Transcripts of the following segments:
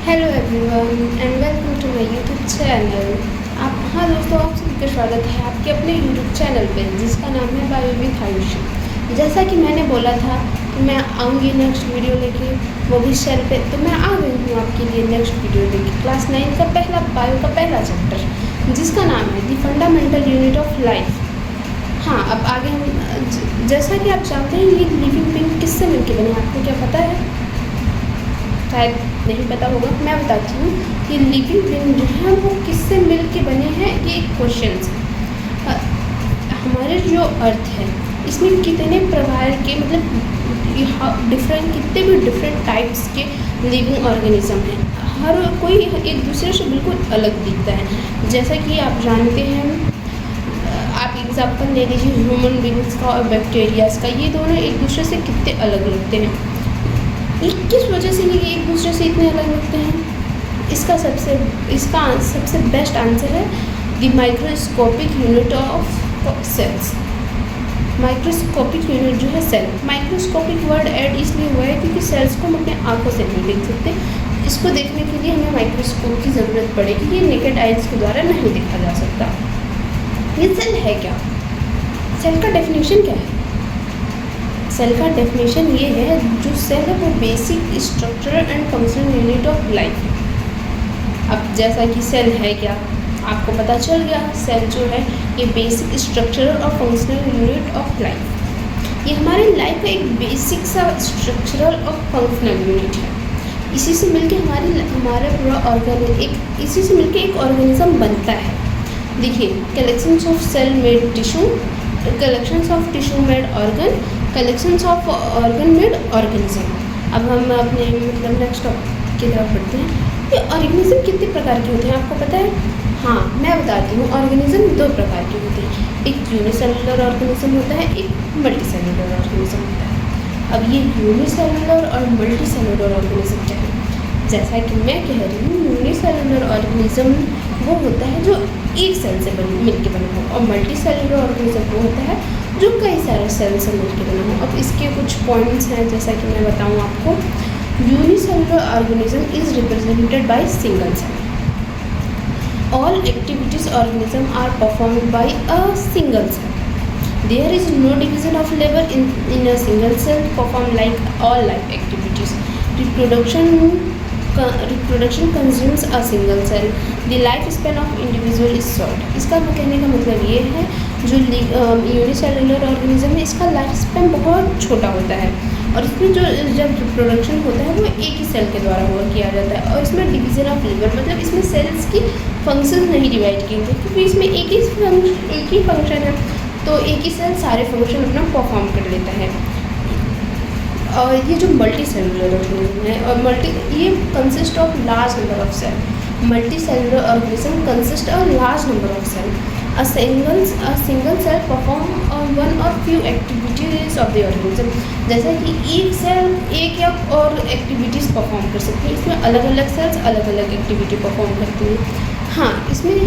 Hello everyone and welcome to my YouTube channel. आप हाँ दोस्तों, आप सभी का स्वागत है आपके अपने यूट्यूब चैनल पे जिसका नाम है बायो विद आयुषी। जैसा कि मैंने बोला था कि मैं आऊँगी नेक्स्ट वीडियो लेके, वो भी सेल पे, तो मैं आ गई हूँ आपके लिए नेक्स्ट वीडियो लेके क्लास 9 का पहला बायो का पहला चैप्टर जिसका नाम है the fundamental unit of life. हाँ, अब आगे हम जैसा कि आप जानते हैं ये लिविंग बीइंग किससे मिलके बने, आपको क्या पता है? शायद नहीं पता होगा, मैं बताती हूँ कि लिविंग बीइंग जो है वो किससे मिल के बने हैं। ये एक क्वेश्चन है। हमारे जो अर्थ है इसमें कितने प्रकार के मतलब डिफरेंट कितने भी डिफरेंट टाइप्स के लिविंग ऑर्गेनिज्म हैं। हर कोई एक दूसरे से बिल्कुल अलग दिखता है। जैसा कि आप जानते हैं, आप एग्जाम्पल ले लीजिए ह्यूमन बींग्स का और बैक्टीरियाज का, ये दोनों एक दूसरे से कितने अलग लगते हैं। ये किस वजह से ये एक दूसरे से इतने अलग लगते हैं? इसका सबसे बेस्ट आंसर है the microscopic unit of cells. Microscopic unit जो है सेल, माइक्रोस्कोपिक वर्ड ऐड इसलिए हुआ है क्योंकि सेल्स को हम अपने आंखों से नहीं देख सकते। इसको देखने के लिए हमें माइक्रोस्कोप की ज़रूरत पड़ेगी। ये नेकेड आइज के द्वारा नहीं देखा जा सकता। ये सेल है क्या? सेल का डेफिनेशन क्या है? सेल का डेफिनेशन ये है, जो सेल है वो basic structural and functional unit of life. अब जैसा कि सेल है क्या आपको पता चल गया, सेल जो है ये बेसिक स्ट्रक्चरल और फंक्शनल यूनिट ऑफ लाइफ। ये हमारे लाइफ का एक बेसिक सा स्ट्रक्चरल और फंक्शनल यूनिट है। इसी से मिलके हमारा पूरा इसी से मिलके एक ऑर्गेनिज्म बनता है। देखिए, collections of cell made tissue, collections of tissue made organ, collections of organ made organism. अब हम अपने मतलब नेक्स्ट टॉपिक की तरफ बढ़ते हैं। ये ऑर्गेनिज्म कितने प्रकार के होते हैं आपको पता है? हाँ, मैं बताती हूँ। ऑर्गेनिज्म दो प्रकार के होते हैं, एक यूनिसेलुलर ऑर्गेनिज्म होता है, एक मल्टीसेलुलर ऑर्गेनिज्म होता है। अब ये यूनिसेलुलर और मल्टीसेलुलर ऑर्गेनिज्म क्या है? जैसा कि मैं कह रही हूँ, यूनिसेलुलर ऑर्गेनिज्म वो होता है जो एक सेल से मिलके बना हो, और मल्टीसेलुलर ऑर्गेनिज्म वो होता है जो कई सारे सेल से मिलके बना हो। अब इसके कुछ पॉइंट्स हैं, जैसा कि मैं बताऊँ आपको। Unicellular organism is represented by single cell. All activities organism are performed by a single cell. There is no division of labour in a single cell perform like all life activities. Reproduction consumes a single cell. The life span of individual is short. इसका कहने का मतलब ये है, जो unicellular organism है इसका life span बहुत छोटा होता है, और इसमें जब रिप्रोडक्शन होता है वो एक ही सेल के द्वारा हुआ किया जाता है। और इसमें डिवीज़न ऑफ लेबर मतलब इसमें सेल्स की फंक्शन नहीं डिवाइड किए थे, क्योंकि इसमें एक ही फंक्शन है, तो एक ही सेल सारे फंक्शन अपना परफॉर्म कर लेता है। और ये जो मल्टी सेलुलर ऑर्गेनिज्म है, और ये consist of large number of cell. Multi cellular organism consist of large number of cell. A single cell perform one or few activities of the organism। जैसा कि एक सेल एक या और एक्टिविटीज़ परफॉर्म कर सकती है, इसमें अलग अलग सेल्स अलग अलग एक्टिविटी परफॉर्म करती हैं। हाँ, इसमें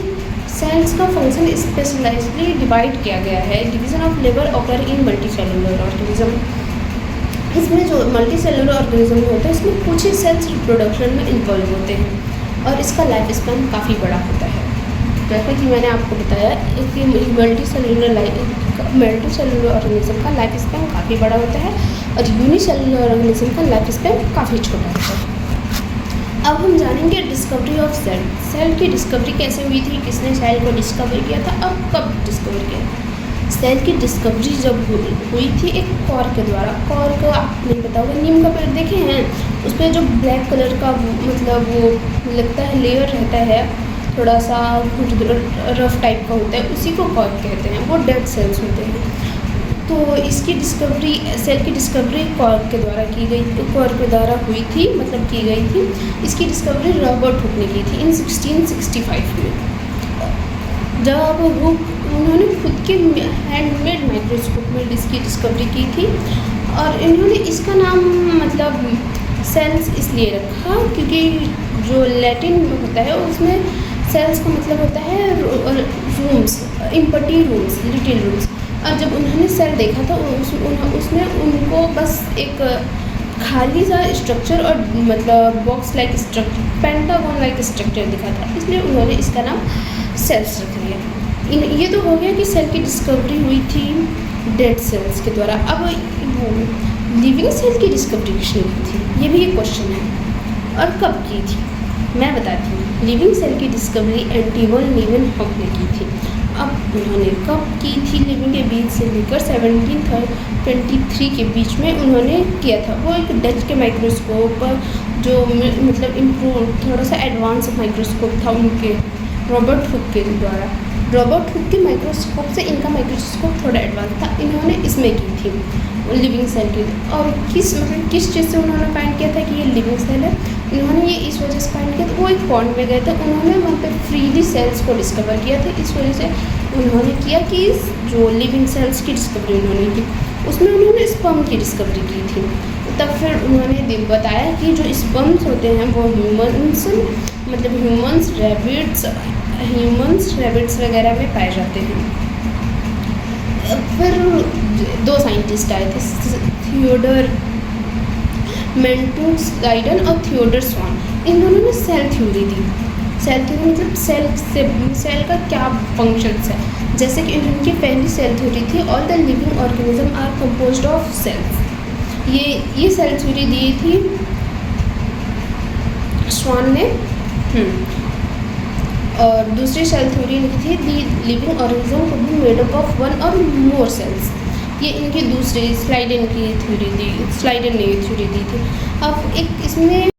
सेल्स का फंक्शन स्पेशलाइजली डिवाइड किया गया है। Division of labour occur in multi cellular organism. इसमें जो मल्टी सेलुलर ऑर्गेनिज्म होता है इसमें कुछ ही सेल्स रिप्रोडक्शन में इन्वॉल्व होते हैं, और इसका लाइफ स्पैन काफ़ी बड़ा होता है। जैसा कि मैंने आपको बताया, एक मल्टी सेलुलर ऑर्गेनिज्म का लाइफ स्पैन काफ़ी बड़ा होता है, और यूनिसेलुलर ऑर्गेनिज्म का लाइफ स्पैन काफ़ी छोटा होता है। अब हम जानेंगे डिस्कवरी ऑफ सेल। सेल की डिस्कवरी कैसे हुई थी, किसने सेल को डिस्कवर किया था, और कब डिस्कवर किया था? सेल की डिस्कवरी जब हुई थी एक कॉर्क के द्वारा। कॉर्क आपको नहीं पता होगा, नीम का पेड़ देखे हैं, उस पर जो ब्लैक कलर का मतलब वो लगता है लेयर रहता है, थोड़ा सा रफ टाइप का होता है, उसी को कॉर्क कहते हैं। वो डेड सेल्स होते हैं। तो इसकी डिस्कवरी, सेल की डिस्कवरी कॉर्क के द्वारा की गई, कॉर्क के द्वारा हुई थी, मतलब की गई थी। इसकी डिस्कवरी रॉबर्ट हुक ने की थी इन 1665 में, जब उन्होंने खुद के हैंडमेड माइक्रोस्कोप में इसकी डिस्कवरी की थी। और इन्होंने इसका नाम मतलब सेल्स इसलिए रखा क्योंकि जो लैटिन में होता है उसमें सेल्स का मतलब होता है rooms, empty rooms, little rooms. और जब उन्होंने सेल देखा था उसमें उनको बस एक खाली सा स्ट्रक्चर और मतलब box like structure, pentagon like structure दिखा था, इसलिए उन्होंने इसका नाम सेल्स रख लिया। ये तो हो गया कि सेल की डिस्कवरी हुई थी डेड सेल्स के द्वारा। अब वो लिविंग सेल की डिस्कवरी किसने की थी, ये भी एक क्वेश्चन है, और कब की थी मैं बताती हूँ। लिविंग सेल की डिस्कवरी एंटोइन लीवेनहॉक ने की थी। अब उन्होंने कब की थी, लिविंग के बीच से लेकर 1723 के बीच में उन्होंने किया था। वो एक डच के माइक्रोस्कोप जो मतलब इम्प्रूव थोड़ा सा एडवांस माइक्रोस्कोप था उनके, रॉबर्ट हुक के द्वारा। रॉबर्ट हुक के माइक्रोस्कोप से इनका माइक्रोस्कोप थोड़ा एडवांस था, इन्होंने इसमें की थी लिविंग सेल की। और किस चीज़ से उन्होंने फाइंड किया था कि ये लिविंग सेल है, इन्होंने ये इस वजह से फाइंड किया था, वो एक पॉइंट में गए थे, उन्होंने वहाँ पे फ्रीली सेल्स को डिस्कवर किया था। इस वजह से उन्होंने किया कि जो लिविंग सेल्स की डिस्कवरी उन्होंने की, उसमें उन्होंने स्पर्म की डिस्कवरी की थी। तब फिर उन्होंने बताया कि जो स्पर्म्स होते हैं वो ह्यूमन्स मतलब ह्यूमन्स रैबिट्स वगैरह में पाए जाते हैं। फिर 2 साइंटिस्ट आए थे, थियोडर मेंटुस-गाइडन और थियोडर स्वान। इन दोनों ने सेल थ्योरी दी। सेल थ्योरी मतलब सेल का क्या फंक्शंस है, जैसे कि इनकी पहली सेल थ्योरी थी all the living organism are composed of cells. ये सेल थ्योरी दी थी स्वान ने। और दूसरी सेल थ्योरी लिखी थी the living organism could be made up of 1 और मोर सेल्स। ये इनकी दूसरी स्लाइडन ने ये थ्योरी दी थी। अब एक इसमें